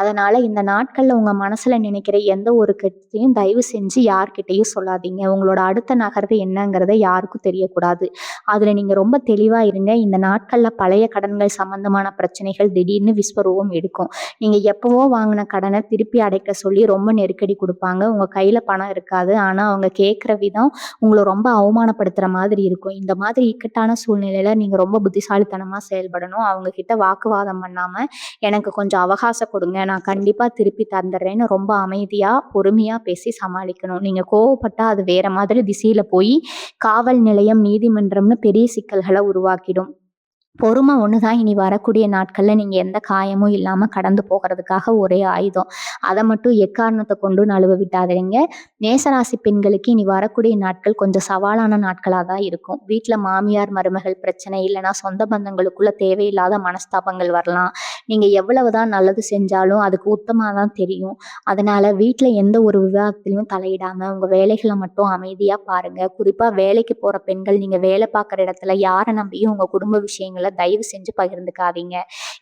அதனால இந்த நாட்கள்ல உங்க மனசுல நினைக்கிற எந்த ஒரு கருத்தையும் தயவு செஞ்சு யார்கிட்டயும் சொல்லாதீங்க. உங்களோட அடுத்த நகர்வு என்னங்கிறத யாருக்கும் தெரியக்கூடாது. அதுல நீங்க ரொம்ப தெளிவா இருங்க. இந்த நாட்கள்ல பழைய கடன்கள் சம்பந்தமான பிரச்சனைகள் திடீர்னு விஸ்வரூபம் எடுக்கும். நீங்க எப்பவோ வாங்கின கடனை திருப்பி அடைக்க சொல்லி ரொம்ப நெருக்கடி கொடுப்பாங்க. உங்க கையில பணம் இருக்காது. ஆனா அவங்க கேட்கிற விதம் உங்களை ரொம்ப அவமானப்படுத்துற மாதிரி இருக்கும். இந்த மாதிரி இக்கட்டான சூழ்நிலையில நீங்க ரொம்ப புத்திசாலித்தனமா செயல்படணும். அவங்க கிட்ட வாக்குவாதம் பண்ணாம எனக்கு கொஞ்சம் அவகாசம் கொடுங்க, நான் கண்டிப்பா திருப்பி தந்துடுறேன்னு ரொம்ப அமைதியா பொறுமையா பேசி சமாளிக்கணும். நீங்க கோவப்பட்டா அது வேற மாதிரி திசையில போய் காவல் நிலையம், நீதிமன்றம்னு பெரிய சிக்கல்களை உருவாக்கிடும். பொறுமை ஒண்ணுதான் இனி வரக்கூடிய நாட்கள்ல நீங்க எந்த காயமும் இல்லாம கடந்து போகிறதுக்காக ஒரே ஆயுதம். அதை மட்டும் எக்காரணத்தை கொண்டு நழுவ விட்டாதீங்க. மேசராசி பெண்களுக்கு இனி வரக்கூடிய நாட்கள் கொஞ்சம் சவாலான நாட்களா தான் இருக்கும். வீட்டுல மாமியார் மருமகள் பிரச்சனை இல்லைன்னா சொந்த பந்தங்களுக்குள்ள தேவையில்லாத மனஸ்தாபங்கள் வரலாம். நீங்க எவ்வளவுதான் நல்லது செஞ்சாலும் அதுக்கு உத்தமா தான் தெரியும். அதனால வீட்டுல எந்த ஒரு விவாதத்திலையும் தலையிடாம உங்க வேலைகளை மட்டும் அமைதியா பாருங்க. குறிப்பா வேலைக்கு போற பெண்கள் நீங்க வேலை பார்க்குற இடத்துல யாரை நம்பியும் உங்க குடும்ப விஷயங்களை தயவு செஞ்சு பகிர்ந்துக்காதீங்க.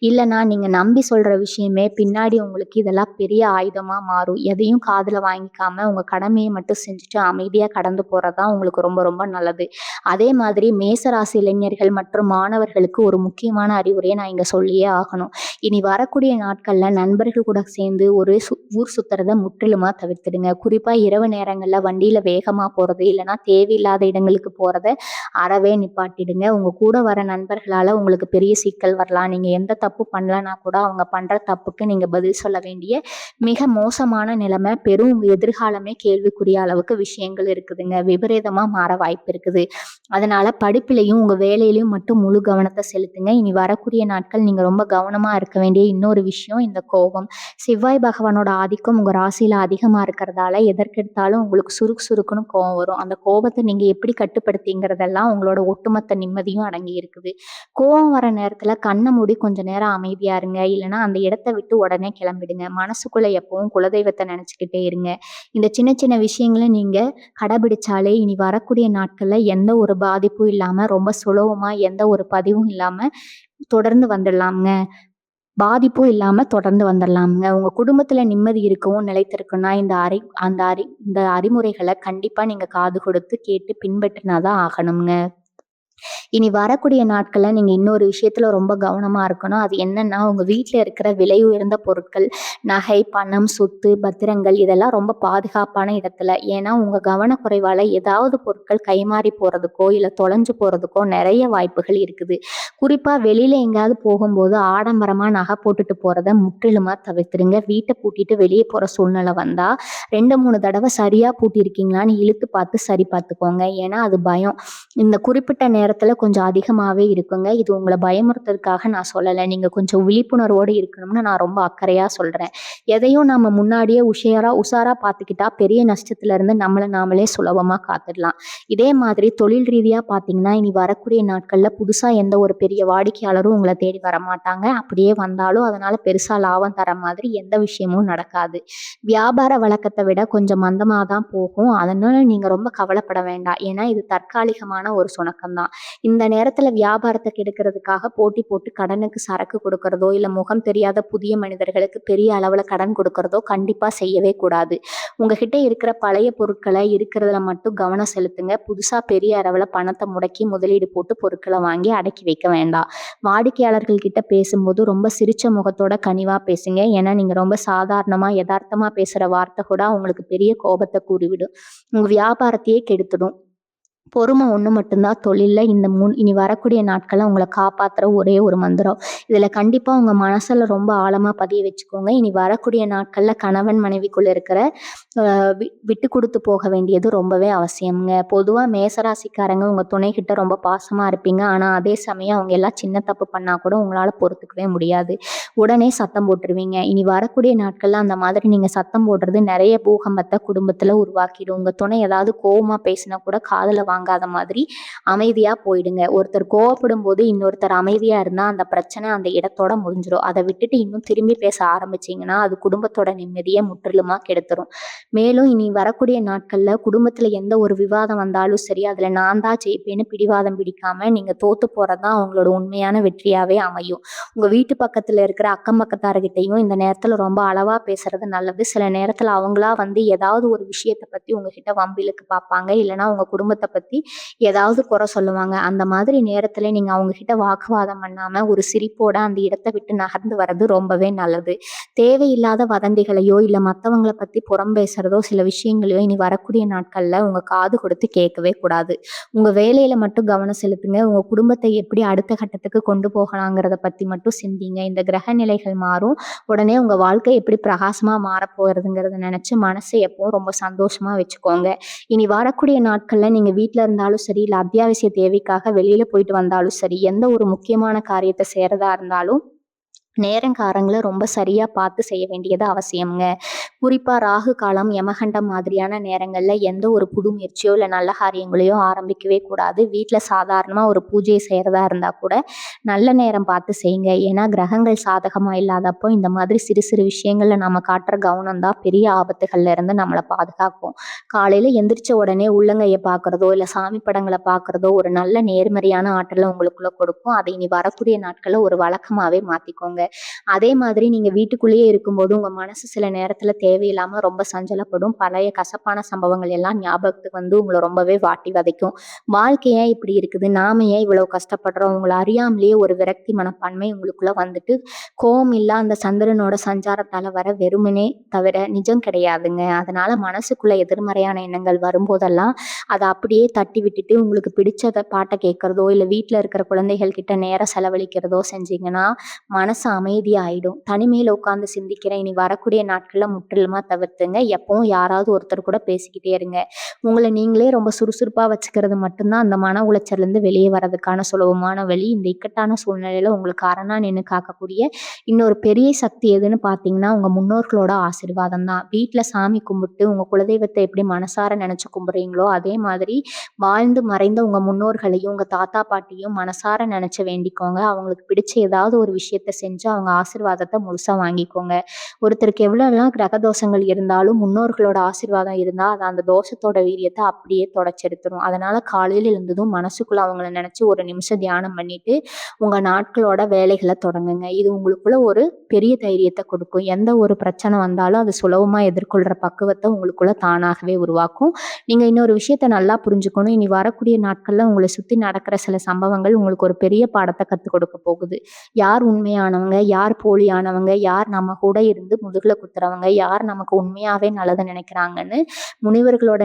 இல்லைன்னா நீங்க நம்பி சொல்ற விஷயமே பின்னாடி உங்களுக்கு இதெல்லாம் பெரிய ஆயுதமா மாறும். எதையும் காதுல வாங்கிக்காம உங்க கடமையை மட்டும் செஞ்சுட்டு அமைதியா கடந்து போறதுதான் உங்களுக்கு ரொம்ப ரொம்ப நல்லது. அதே மாதிரி மேசராசி இளைஞர்கள் மற்றும் மாணவர்களுக்கு ஒரு முக்கியமான அறிவுரையை நான் இங்க சொல்லியே ஆகணும். இனி வரக்கூடிய நாட்கள்ல நண்பர்கள் கூட சேர்ந்து ஒரு ஊர் சுத்துறத முற்றிலுமா தவிர்த்துடுங்க. குறிப்பா இரவு நேரங்கள்ல வண்டியில வேகமா போறது இல்லைன்னா தேவையில்லாத இடங்களுக்கு போறத அறவே நிப்பாட்டிடுங்க. உங்க கூட வர நண்பர்களால உங்களுக்கு பெரிய சிக்கல் வரலாம். நீங்க எந்த தப்பு பண்ணலனா கூட அவங்க பண்ற தப்புக்கு நீங்க பதில் சொல்ல வேண்டிய மிக மோசமான நிலைமை, பெரும் எதிர்காலமே கேள்விக்குரிய அளவுக்கு விஷயங்கள் இருக்குதுங்க. விபரீதமா மாற வாய்ப்பு இருக்குது. அதனால படிப்பிலையும் உங்க வேலையிலையும் மட்டும் முழு கவனத்தை செலுத்துங்க. இனி வரக்கூடிய நாட்கள் நீங்க ரொம்ப கவனமா இருக்க வேண்டிய இன்னொரு விஷயம் இந்த கோபம். செவ்வாய் பகவானோட ஆதிக்கம் உங்க ராசியில அதிகமா இருக்கிறதால எதற்கெடுத்தாலும் உங்களுக்கு சுருக்குன்னு கோபம் வரும். அந்த கோபத்தை நீங்க எப்படி கட்டுப்படுத்திங்கிறதெல்லாம் உங்களோட ஒட்டுமொத்த நிம்மதியும் அடங்கி இருக்குது. கோவம் வர நேரத்துல கண்ண மூடி கொஞ்ச நேரம் அமைதியா இருங்க. இல்லன்னா அந்த இடத்த விட்டு உடனே கிளம்பிடுங்க. மனசுக்குள்ள எப்பவும் குலதெய்வத்த நினைச்சுக்கிட்டே இருங்க. இந்த சின்ன சின்ன விஷயங்கள நீங்க கடைபிடிச்சாலே இனி வரக்கூடிய நாட்கள்ல எந்த ஒரு பாதிப்பும் இல்லாம, ரொம்ப சுலபமா எந்த ஒரு பதிவும் இல்லாம தொடர்ந்து வந்துடலாம்ங்க. பாதிப்பும் இல்லாம தொடர்ந்து வந்துடலாம்ங்க. உங்க குடும்பத்துல நிம்மதி இருக்கவும், நிலைத்திருக்குன்னா இந்த அறிமுறைகள கண்டிப்பா நீங்க காது கொடுத்து கேட்டு பின்பற்றினா தான் ஆகணும்ங்க. இனி வரக்கூடிய நாட்கள்ல நீங்க இன்னொரு விஷயத்துல ரொம்ப கவனமா இருக்கணும். அது என்னன்னா, உங்க வீட்ல இருக்கிற விலை உயர்ந்த பொருட்கள், நகை, பணம், சொத்து, பத்திரங்கள் இதெல்லாம் ரொம்ப பாதுகாப்பான இடத்துல. ஏன்னா, உங்க கவனக்குறைவால ஏதாவது பொருட்கள் கைமாறி போறதுக்கோ, இல்ல தொலைஞ்சு போறதுக்கோ நெறைய வாய்ப்புகள் இருக்குது. குறிப்பா வெளியில எங்கேயாவது போகும்போது ஆடம்பரமா நகை போட்டுட்டு போறத முற்றிலுமா தவிர்த்துருங்க. வீட்ட பூட்டிட்டு வெளிய போற சூழ்நிலை வந்தா 2, 3 தடவ சரியா பூட்டியிருக்கீங்களான்னு இழுத்து பார்த்து சரி பார்த்துக்கோங்க. ஏன்னா, அது பயம். இந்த குறிப்பிட்ட நேரத்துல கொஞ்சம் அதிகமாவே இருக்குங்க. இது உங்கள பயமுறுத்துறதுக்காக நான் சொல்லல. நீங்க கொஞ்சம் விழிப்புணர்வோடு இருக்கணும்னு நான் ரொம்ப அக்கறையா சொல்றேன். எதையும் நம்ம முன்னாடியே உஷாரா பார்த்துக்கிட்டா பெரிய நஷ்டத்துல இருந்து நம்மள நாமளே சுலபமா காத்துடலாம். இதே மாதிரி தொழில் ரீதியா பார்த்தீங்கன்னா, இனி வரக்கூடிய நாட்கள்ல புதுசா எந்த ஒரு பெரிய வாடிக்கையாளரும் உங்கள தேடி வரமாட்டாங்க. அப்படியே வந்தாலும் அதனால பெருசா லாபம் தர மாதிரி எந்த விஷயமும் நடக்காது. வியாபார வழக்கத்த விட கொஞ்சம் மந்தமா தான் போகும். அதனால நீங்க ரொம்ப கவலைப்பட வேண்டாம். ஏன்னா, இது தற்காலிகமான ஒரு சுணக்கம் தான். இந்த நேரத்துல வியாபாரத்த கெடுக்கிறதுக்காக போட்டி போட்டு கடனுக்கு சரக்கு கொடுக்கறதோ, இல்ல முகம் தெரியாத புதிய மனிதர்களுக்கு பெரிய அளவுல கடன் கொடுக்கறதோ கண்டிப்பா செய்யவே கூடாது. உங்ககிட்ட இருக்கிற பழைய பொருட்கள இருக்கிறதுல மட்டும் கவனம் செலுத்துங்க. புதுசா பெரிய அளவுல பணத்த முடக்கி முதலீடு போட்டு பொருட்கள வாங்கி அடக்கி வைக்க வேண்டாம். வாடிக்கையாளர்கள் கிட்ட பேசும்போது ரொம்ப சிரிச்ச முகத்தோட கனிவா பேசுங்க. ஏன்னா, நீங்க ரொம்ப சாதாரணமா, எதார்த்தமா பேசுற வார்த்தை கூட அவங்களுக்கு பெரிய கோபத்த கூறிவிடும். உங்க வியாபாரத்தையே கெடுத்துடும். பொறுமை ஒண்ணு மட்டும் தான் தொழில்ல இனி வரக்கூடிய நாட்கள்ல உங்கள காப்பாத்துற ஒரே ஒரு மந்திரம். இதுல கண்டிப்பா உங்க மனசுல ரொம்ப ஆழமா பதிய வச்சுக்கோங்க. இனி வரக்கூடிய நாட்கள்ல கணவன் மனைவிக்குள்ள இருக்கிற விட்டு கொடுத்து போக வேண்டியது ரொம்பவே அவசியம்ங்க. பொதுவா மேசராசிக்காரங்க உங்க துணைக்கிட்ட ரொம்ப பாசமா இருப்பீங்க. ஆனா அதே சமயம் அவங்க எல்லாம் சின்ன தப்பு பண்ணா கூட உங்களால பொறுத்துக்கவே முடியாது. உடனே சத்தம் போட்டுருவீங்க. இனி வரக்கூடிய நாட்கள்ல அந்த மாதிரி நீங்க சத்தம் போடுறது நிறைய பூகம்பத்த குடும்பத்துல உருவாக்கிடும். உங்க துணை ஏதாவது கோவமா பேசினா கூட காதுல வாங்காத மாதிரி அமைதியா போயிடுங்க. ஒருத்தர் கோவப்படும் போது இன்னொருத்தர் அமைதியா இருந்தா அந்த பிரச்சனை அந்த இடத்தோட முடிஞ்சிடும். அதை விட்டுட்டு இன்னும் திரும்பி பேச ஆரம்பிச்சீங்கன்னா அது குடும்பத்தோட நிம்மதியை முற்றிலுமா கெடுத்துரும். மேலும் இனி வரக்கூடிய நாட்கள்ல குடும்பத்துல எந்த ஒரு விவாதம் வந்தாலும் சரி, அதுல நான் தான் ஜெயிப்பேன்னு பிடிவாதம் பிடிக்காம நீங்க தோத்து போறதுதான் அவங்களோட உண்மையான வெற்றியாவே அமையும். உங்க வீட்டு பக்கத்துல இருக்கிற அக்கம் பக்கத்தார்கிட்டையும் இந்த நேரத்துல ரொம்ப அளவா பேசுறது நல்லது. சில நேரத்துல அவங்களா வந்து ஏதாவது ஒரு விஷயத்தை பத்தி உங்ககிட்ட வம்பிழுக்கு பார்ப்பாங்க. இல்லைன்னா உங்க குடும்பத்தை பத்தி ஏதாவது குறை சொல்லுவாங்க. அந்த மாதிரி நேரத்துல நீங்க அவங்க கிட்ட வாக்குவாதம் பண்ணாம ஒரு சிரிப்போட அந்த இடத்தை விட்டு நகர்ந்து வர்றது ரொம்பவே நல்லது. தேவையில்லாத வதந்திகளையோ இல்ல மத்தவங்களை பத்தி புறம் பேசுறதோ சில விஷயங்களையோ இனி வரக்கூடிய நாட்கள்ல உங்க காது கொடுத்து கேட்கவே கூடாது. உங்க வேலையில மட்டும் கவனம் செலுத்துங்க. உங்க குடும்பத்தை எப்படி அடுத்த கட்டத்துக்கு கொண்டு போகலாங்கிறத பத்தி மட்டும் சிந்திங்க. இந்த கிரக நிலைகள் மாறும். உடனே உங்க வாழ்க்கை எப்படி பிரகாசமா மாறப்போறதுங்கிறத நினைச்சு மனசை எப்பவும் ரொம்ப சந்தோஷமா வச்சுக்கோங்க. இனி வரக்கூடிய நாட்கள்ல நீங்க வீட்ல இருந்தாலும் சரி, இல்ல அத்தியாவசிய தேவைக்காக வெளியில போயிட்டு வந்தாலும் சரி, எந்த ஒரு முக்கியமான காரியத்தை செய்யறதா இருந்தாலும் நேரங்காலங்கள ரொம்ப சரியா பார்த்து செய்ய வேண்டியது அவசியம்ங்க. குறிப்பா ராகு காலம், யமகண்டம் மாதிரியான நேரங்கள்ல எந்த ஒரு புது முயற்சியோ இல்ல நல்ல காரியங்களையோ ஆரம்பிக்கவே கூடாது. வீட்ல சாதாரணமா ஒரு பூஜையை செய்யறதா இருந்தா கூட நல்ல நேரம் பார்த்து செய்யுங்க. ஏன்னா கிரகங்கள் சாதகமா இல்லாதப்போ இந்த மாதிரி சிறு சிறு விஷயங்கள்ல நாம காட்டுற கவனம் தான் பெரிய ஆபத்துகள்ல இருந்து நம்மளை பாதுகாக்கும். காலையில எந்திரிச்ச உடனே உள்ளங்கைய பார்க்கறதோ இல்ல சாமி படங்களை பார்க்கறதோ ஒரு நல்ல நேர்மறையான ஆற்றலை உங்களுக்குள்ள கொடுக்கும். அதை இனி வரக்கூடிய நாட்கள்ல ஒரு வழக்கமாவே மாத்திக்கோங்க. அதே மாதிரி நீங்க வீட்டுக்குள்ளேயே இருக்கும்போது உங்க மனசு சில நேரத்துல தேவையில்லாம ரொம்ப சஞ்சலப்படும். பழைய கசப்பான சம்பவங்கள் எல்லாம் ஞாபகத்துக்கு வந்து உங்களை ரொம்பவே வாட்டி வதைக்கும். வாழ்க்கை ஏன் இப்படி இருக்குது, நாம ஏன் இவ்வளவு கஷ்டப்படுறோம், உங்களை அறியாமலேயே ஒரு விரக்தி மனப்பான்மை உங்களுக்குள்ள வந்துட்டு கோவம் இல்ல அந்த சந்திரனோட சஞ்சாரத்தால வர வெறுமனே தவிர நிஜம் கிடையாதுங்க. அதனால மனசுக்குள்ள எதிர்மறையான எண்ணங்கள் வரும்போதெல்லாம் அதை அப்படியே தட்டி விட்டுட்டு உங்களுக்கு பிடிச்சத பாட்டை கேட்கறதோ இல்ல வீட்டுல இருக்கிற குழந்தைகள் கிட்ட நேரம் செலவழிக்கிறதோ செஞ்சீங்கன்னா மனசு அமைதியாயிடும். தனிமையில உட்கார்ந்து சிந்திக்கிற இனி வரக்கூடிய நாட்கள்ல முற்றிலும் முற்றிலுமா தவிர்த்துங்க. எப்பவும் யாராவது ஒருத்தர் கூட பேசிக்கிட்டே இருங்க. உங்கள நீங்களே ரொம்ப சுறுசுறுப்பா வச்சுக்கிறது மட்டும்தான் அந்த மன உளைச்சல்லேருந்து வெளியே வரதுக்கான சுலபமான வழி. இந்த இக்கட்டான சூழ்நிலையில உங்களுக்கு அரணா நின்னு காக்கக்கூடிய இன்னொரு பெரிய சக்தி எதுன்னு பார்த்தீங்கன்னா, உங்க முன்னோர்களோட ஆசீர்வாதம் தான். வீட்ல சாமி கும்பிட்டு உங்க குலதெய்வத்த எப்படி மனசார நெனச்சு கும்பிடுறீங்களோ, அதே மாதிரி வாழ்ந்து மறைந்த உங்க முன்னோர்களையும், உங்க தாத்தா, பாட்டியும் மனசார நெனச்சு வேண்டிக்கோங்க. அவங்களுக்கு பிடிச்ச ஏதாவது ஒரு விஷயத்த செஞ்சு அவங்க ஆசீர்வாதத்த முழுசா வாங்கிக்கோங்க. ஒருத்தருக்கு எவ்வளோலாம் கிரக தோஷங்கள் இருந்தாலும், முன்னோர்களோட ஆசீர்வாதம் இருந்தா, அது அந்த தோஷத்தோட வீரியத்த அப்படியே தொடச்செடுத்துரும். அதனால காலையில எழுந்ததும் மனசுக்குள்ள அவங்கள நெனச்சு ஒரு நிமிஷம் தியானம் பண்ணிட்டு, உங்க நாட்களோட வேலைகள தொடங்குங்க. இது உங்களுக்குள்ள ஒரு பெரிய தைரியத்த கொடுக்கும். எந்த ஒரு பிரச்சனை வந்தாலும் அது சுலபமா எதிர்கொள்ற பக்குவத்த உங்களுக்குள்ள தானாகவே உருவாக்கும். நீங்க இன்னொரு விஷயத்த நல்லா புரிஞ்சுக்கணும். இனி வரக்கூடிய நாட்கள்ல உங்கள சுத்தி நடக்கிற சில சம்பவங்கள் உங்களுக்கு ஒரு பெரிய பாடத்த கத்துக் கொடுக்க போகுது. யார் உண்மையானவங்க, யார் போலியானவங்க, யார் நம்ம கூட இருந்து முதுகுல குத்துறவங்க, யார் நமக்கு உண்மையாவே நல்லத நினைக்கிறாங்கன்னு முனிவர்களோட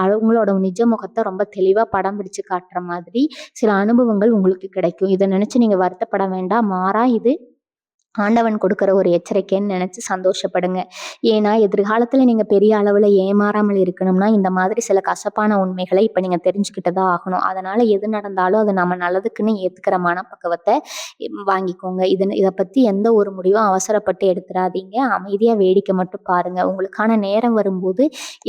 அவங்களோட நிஜ முகத்த ரொம்ப தெளிவா படம் பிடிச்சு காட்டுற மாதிரி சில அனுபவங்கள் உங்களுக்கு கிடைக்கும். இத நினைச்சு நீங்க வருத்தப்பட வேண்டாம். மாறா இது ஆண்டவன் கொடுக்குற ஒரு எச்சரிக்கைன்னு நினைச்சு சந்தோஷப்படுங்க. ஏன்னா எதிர்காலத்துல நீங்க பெரிய அளவுல ஏமாறாமல் இருக்கணும்னா, இந்த மாதிரி சில கசப்பான உண்மைகளை இப்ப நீங்க தெரிஞ்சுக்கிட்டு தான் ஆகணும். அதனால எது நடந்தாலும் அது நம்ம நல்லதுக்குன்னு ஏத்துக்கிற மனப்பக்குவத்த வாங்கிக்கோங்க. இத பத்தி எந்த ஒரு முடிவும் அவசரப்பட்டு எடுத்துறாதீங்க. அமைதியா வேடிக்கை மட்டும் பாருங்க. உங்களுக்கான நேரம் வரும்போது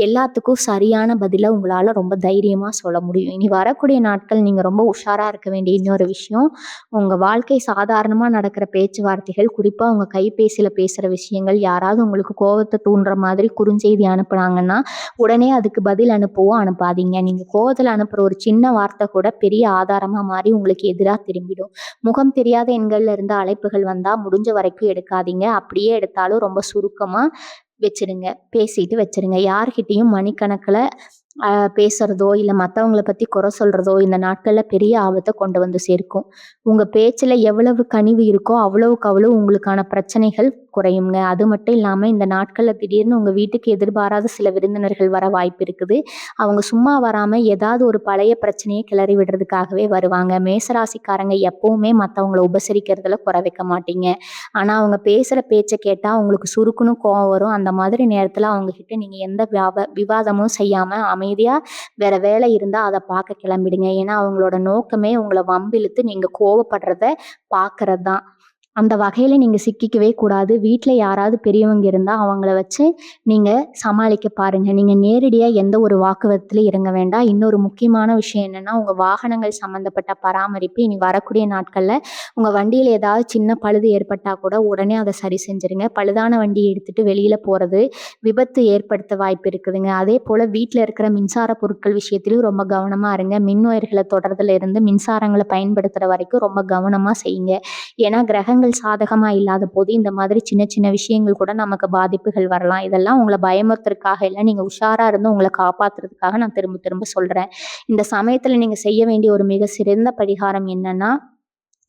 எல்லாத்துக்கும் சரியான பதில உங்களால ரொம்ப தைரியமா சொல்ல முடியும். இனி வரக்கூடிய நாட்கள் நீங்க ரொம்ப உஷாரா இருக்க வேண்டிய இன்னொரு விஷயம், உங்க வாழ்க்கை சாதாரணமா நடக்கிற பேச்சுவார்த்தைகள், குறிப்பா உங்க கைபேசியில பேசுற விஷயங்கள், யாராவது உங்களுக்கு கோவத்த தூண்டுற மாதிரி குறுஞ்செய்தி அனுப்புனாங்கன்னா, உடனே அதுக்கு பதில் அனுப்பாதீங்க. நீங்க கோவத்துல அனுப்புற ஒரு சின்ன வார்த்தை கூட பெரிய ஆதாரமா மாறி உங்களுக்கு எதிரா திரும்பிடும். முகம் தெரியாத எண்கள்ல இருந்து அழைப்புகள் வந்தா முடிஞ்ச வரைக்கும் எடுக்காதீங்க. அப்படியே எடுத்தாலும் ரொம்ப சுருக்கமா வச்சிருங்க. பேசிட்டு வச்சிருங்க. யார்கிட்டயும் மணிக்கணக்குல பேசுறதோ, இல்ல மத்தவங்கள பத்தி குறை சொல்றதோ இந்த நாட்கள்ல பெரிய ஆபத்த கொண்டு வந்து சேர்க்கும். உங்க பேச்சுல எவ்வளவு கனிவு இருக்கோ, அவ்வளவுக்கு அவ்வளவு உங்களுக்கான பிரச்சனைகள் குறையுங்க. அது மட்டும் இல்லாம இந்த நாட்கள்ல திடீர்னு உங்க வீட்டுக்கு எதிர்பாராத சில விருந்தினர்கள் வர வாய்ப்பு இருக்குது. அவங்க சும்மா வராம ஏதாவது ஒரு பழைய பிரச்சனைய கிளறி விடுறதுக்காகவே வருவாங்க. மேசராசிக்காரங்க எப்பவுமே மத்தவங்கள உபசரிக்கிறதுல குறை வைக்க மாட்டீங்க. ஆனா அவங்க பேசுற பேச்ச கேட்டா உங்களுக்கு சுருக்குன்னு கோவம் வரும். அந்த மாதிரி நேரத்துல அவங்க கிட்ட நீங்க எந்த விவாதமும் செய்யாம அமைதியா வேற வேலை இருந்தா அத பார்க்க கிளம்பிடுங்க. ஏன்னா அவங்களோட நோக்கமே உங்கள வம்பிழுத்து நீங்க கோவப்படுறத பார்க்கறது தான். அந்த வகையில நீங்க சிக்கிக்கவே கூடாது. வீட்ல யாராவது பெரியவங்க இருந்தா அவங்கள வச்சு நீங்க சமாளிக்க பாருங்க. நீங்க நேரடியா எந்த ஒரு வாக்குவாதத்திலும் இறங்க வேண்டாம். இன்னொரு முக்கியமான விஷயம் என்னன்னா, உங்க வாகனங்கள் சம்மந்தப்பட்ட பராமரிப்பு இனி வரக்கூடிய நாட்கள்ல உங்க வண்டியில ஏதாவது சின்ன பழுது ஏற்பட்டா கூட உடனே அத சரி செஞ்சுருங்க. பழுதான வண்டிய எடுத்துட்டு வெளியில போறது விபத்து ஏற்படுத்த வாய்ப்பு இருக்குதுங்க. அதேபோல வீட்ல இருக்கிற மின்சார பொருட்கள் விஷயத்திலும் ரொம்ப கவனமா இருங்க. மின் ஒயர்கள தொடர்றதுல இருந்து மின்சாரங்கள பயன்படுத்துற வரைக்கும் ரொம்ப கவனமா செய்யுங்க. ஏன்னா கிரகங்கள் சாதகமா இல்லாத போது இந்த மாதிரி சின்ன சின்ன விஷயங்கள் கூட நமக்கு பாதிப்புகள் வரலாம். இதெல்லாம் உங்கள பயமுறுத்துறதுக்காக இல்ல, நீங்க உஷாரா இருந்து உங்கள காப்பாத்துறதுக்காக நான் திரும்ப திரும்ப சொல்றேன். இந்த சமயத்துல நீங்க செய்ய வேண்டிய ஒரு மிக சிறந்த பரிகாரம் என்னன்னா,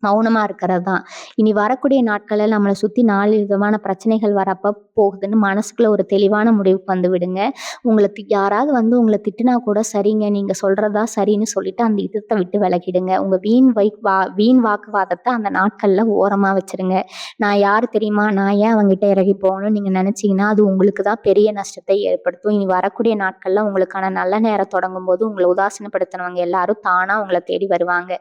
மௌனமா இருக்கிறது தான். இனி வரக்கூடிய நாட்கள்ல நம்மள சுத்தி 4 விதமான பிரச்சனைகள் வரப்ப போகுதுன்னு மனசுக்குள்ள ஒரு தெளிவான முடிவுக்கு வந்து விடுங்க. யாராவது வந்து உங்கள திட்டுனா கூட சரிங்க, நீங்க சொல்றது தான் சரின்னு சொல்லிட்டு அந்த இடத்த விட்டு விலகிடுங்க. உங்க வீண் வாக்குவாதத்த அந்த நாட்கள்ல ஓரமா வச்சுருங்க. நான் யாரு தெரியுமா? நான் ஏன் அவங்கிட்ட இறகி போகணும்னு நீங்க நினைச்சீங்கன்னா, அது உங்களுக்கு தான் பெரிய நஷ்டத்தை ஏற்படுத்தும். இனி வரக்கூடிய நாட்கள்ல உங்களுக்கான நல்ல நேரம் தொடங்கும்போது உங்கள உதாசீனப்படுத்தினவங்க எல்லாரும் தானா உங்கள தேடி வருவாங்க.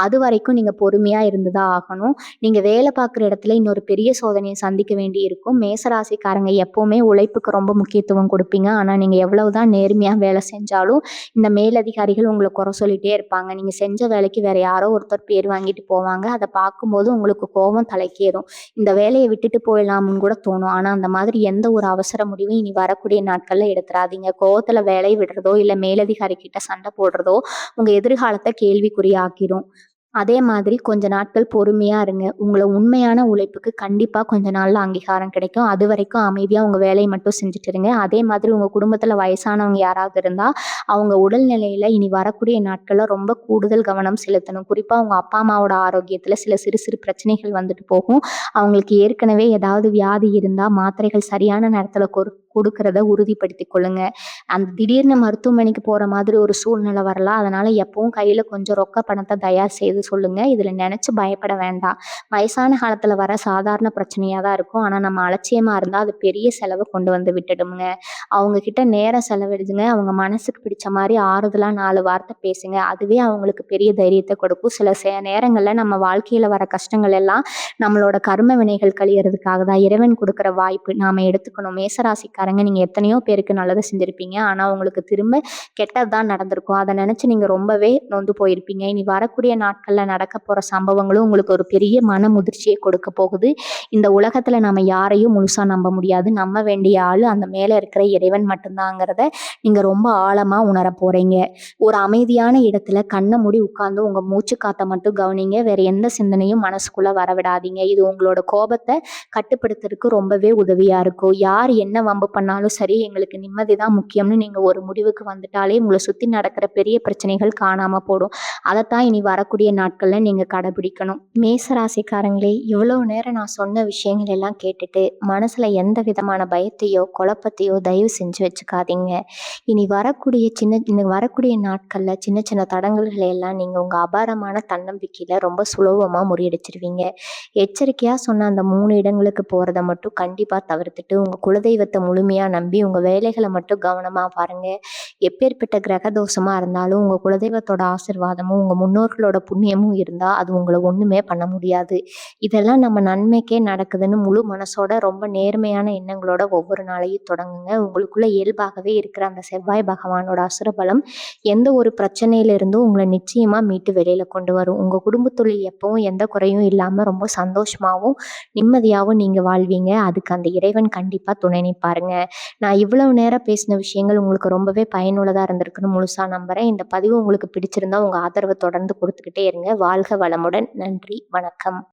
அதுவரைக்கும் நீங்க பொறுமையா இருந்து தான் ஆகணும். நீங்க வேலை பார்க்குற இடத்துல இன்னொரு பெரிய சோதனைய சந்திக்க வேண்டி இருக்கும். மேசராசிக்காரங்க எப்பவுமே உழைப்புக்கு ரொம்ப முக்கியத்துவம் குடுப்பீங்க. ஆனா நீங்க எவ்வளவுதான் நேர்மையா வேலை செஞ்சாலும், இந்த மேலதிகாரிகள் உங்கள குறை சொல்லிட்டே இருப்பாங்க. நீங்க செஞ்ச வேலைக்கு வேற யாரோ ஒருத்தர் பேர் வாங்கிட்டு போவாங்க. அத பார்க்கும்போது உங்களுக்கு கோபம் தலைக்கேறும். இந்த வேலைய விட்டுட்டு போயிடலாம்னு கூட தோணும். ஆனா அந்த மாதிரி எந்த ஒரு அவசர முடிவும் இனி வரக்கூடிய நாட்கள்ல எடுத்துறாதீங்க. கோவத்துல வேலைய விடுறதோ, இல்ல மேலதிகாரி கிட்ட சண்டை போடுறதோ உங்க எதிர்காலத்த கேள்விக்குறியாக்கிரும். அதே மாதிரி கொஞ்ச நாட்கள் பொறுமையா இருங்க. உங்கள உண்மையான உழைப்புக்கு கண்டிப்பா கொஞ்ச நாள்ல அங்கீகாரம் கிடைக்கும். அதுவரைக்கும் அமைதியா உங்க வேலைய மட்டும் செஞ்சுட்டு இருங்க. அதே மாதிரி உங்க குடும்பத்துல வயசானவங்க யாராவது இருந்தா, அவங்க உடல்நிலையில இனி வரக்கூடிய நாட்கள்ல ரொம்ப கூடுதல் கவனம் செலுத்தணும். குறிப்பா உங்க அப்பா, அம்மாவோட ஆரோக்கியத்துல சில சிறு சிறு பிரச்சனைகள் வந்துட்டு போகும். அவங்களுக்கு ஏற்கனவே ஏதாவது வியாதி இருந்தா, மாத்திரைகள் சரியான நேரத்துல குடுக்கிறத உறுதிப்படுத்திக் கொள்ளுங்க. அந்த திடீர்னு மருத்துவமனைக்கு போற மாதிரி ஒரு சூழ்நிலை வரலாம். அதனால எப்பவும் கையில கொஞ்சம் ரொக்க பணத்த தயார் செய்து எது சொல்லுங்க. இதுல நினைச்சு பயப்பட வேண்டாம். வயசான காலத்துல வர சாதாரண பிரச்சனையா தான் இருக்கும். ஆனா நம்ம அலட்சியமா இருந்தா அது பெரிய செலவு கொண்டு வந்து விட்டுடும்ங்க. அவங்க கிட்ட நேரம் செலவிடுங்க. அவங்க மனசுக்கு பிடிச்ச மாரி ஆறுதலா 4 வார்த்தை பேசுங்க. அதுவே அவங்களுக்கு பெரிய தைரியத்த கொடுக்கும். சில நேரங்கள்ல நம்ம வாழ்க்கையில வர கஷ்டங்கள் எல்லாம் நம்மளோட கர்ம வினைகள் கழியறதுக்காக தான். இறைவன் குடுக்குற வாய்ப்பு. நாம எடுத்துக்கணும். மேசராசிக்காரங்க நீங்க எத்தனையோ பேருக்கு நல்லது செஞ்சிருப்பீங்க. ஆனா உங்களுக்கு திரும்ப கெட்டது தான் நடந்திருக்கும். அத நெனச்சு நீங்க ரொம்பவே நொந்து போயிருப்பீங்க. இனி வரக்கூடிய நாட்கள்ல நடக்கப் போற சம்பவங்களும் உங்களுக்கு ஒரு பெரிய மன முதிர்ச்சிய கொடுக்க போகுது. இந்த உலகத்துல நம்ம யாரையும் முழுசா நம்ப முடியாது. நம்ப வேண்டிய ஆளு அந்த மேல இருக்கிற இறைவன் மட்டும்தாங்கிறத நீங்க ரொம்ப ஆழமா உணரப் போறீங்க. ஒரு அமைதியான இடத்துல கண்ண மூடி உட்கார்ந்து உங்க மூச்சு காத்த மட்டும் கவனிங்க. வேற எந்த சிந்தனையும் மனசுக்குள்ள வரவிடாதீங்க. இது உங்களோட கோபத்த கட்டுப்படுத்துறதுக்கு ரொம்பவே உதவியா இருக்கும். யார் என்ன வம்பு பண்ணாலும் சரி, எங்களுக்கு நிம்மதி தான் முக்கியம்னு நீங்க ஒரு முடிவுக்கு வந்துட்டாலே, உங்கள சுத்தி நடக்கிற பெரிய பிரச்சனைகள் காணாம போடும். அதத்தான் இனி வரக்கூடிய நாட்கள்ல நீங்க கடைபிடிக்கணும். மேச ராசிக்காரங்களே, இவ்வளவு நேரம் நான் சொன்ன விஷயங்கள் எல்லாம் கேட்டுட்டு, மனசுல எந்த விதமான பயத்தையோ, குழப்பத்தையோ தயவு செஞ்சு வச்சுக்காதீங்க. இனி வரக்கூடிய நாட்கள்ல சின்ன சின்ன தடங்கல்களை எல்லாம் நீங்க உங்க அபாரமான தன்னம்பிக்கையில ரொம்ப சுலபமா முறியடிச்சிருவீங்க. எச்சரிக்கையா சொன்ன அந்த 3 இடங்களுக்கு போறத மட்டும் கண்டிப்பா தவிர்த்துட்டு, உங்க குலதெய்வத்த முழுமையா நம்பி உங்க வேலைகள மட்டும் கவனமா பாருங்க. எப்பேர்ப்பட்ட கிரக தோஷமா இருந்தாலும் உங்க குலதெய்வத்தோட ஆசீர்வாதமும், உங்க முன்னோர்களோட புண்ணியமும் இருந்தா அது உங்கள ஒண்ணுமே பண்ண முடியாது. இதெல்லாம் நம்ம நன்மைக்கே நடக்குதுன்னு முழு மனசோட ரொம்ப நேர்மையான எண்ணங்களோட ஒவ்வொரு நாளையும் தொடங்குங்க. உங்களுக்குள்ள இயல்பாகவே இருக்கிற அந்த செவ்வாய் பகவானோட அசுரபலம் எந்த ஒரு பிரச்சனையிலிருந்தும் உங்கள நிச்சயமா மீட்டு வெளியில கொண்டு வரும். உங்க குடும்பத்துல எப்பவும் எந்த குறையும் இல்லாம ரொம்ப சந்தோஷமாவும், நிம்மதியாவும் நீங்க வாழ்வீங்க. அதுக்கு அந்த இறைவன் கண்டிப்பா துணை நிப்பாருங்க. நான் இவ்வளவு நேரம் பேசின விஷயங்கள் உங்களுக்கு ரொம்பவே பயனுள்ளதா இருந்திருக்குன்னு முழுசா நம்புறேன். இந்த பதிவு உங்களுக்கு பிடிச்சிருந்தா உங்க ஆதரவ தொடர்ந்து குடுத்துக்கிட்டே இருங்க. வாழ்க வளமுடன். நன்றி. வணக்கம்.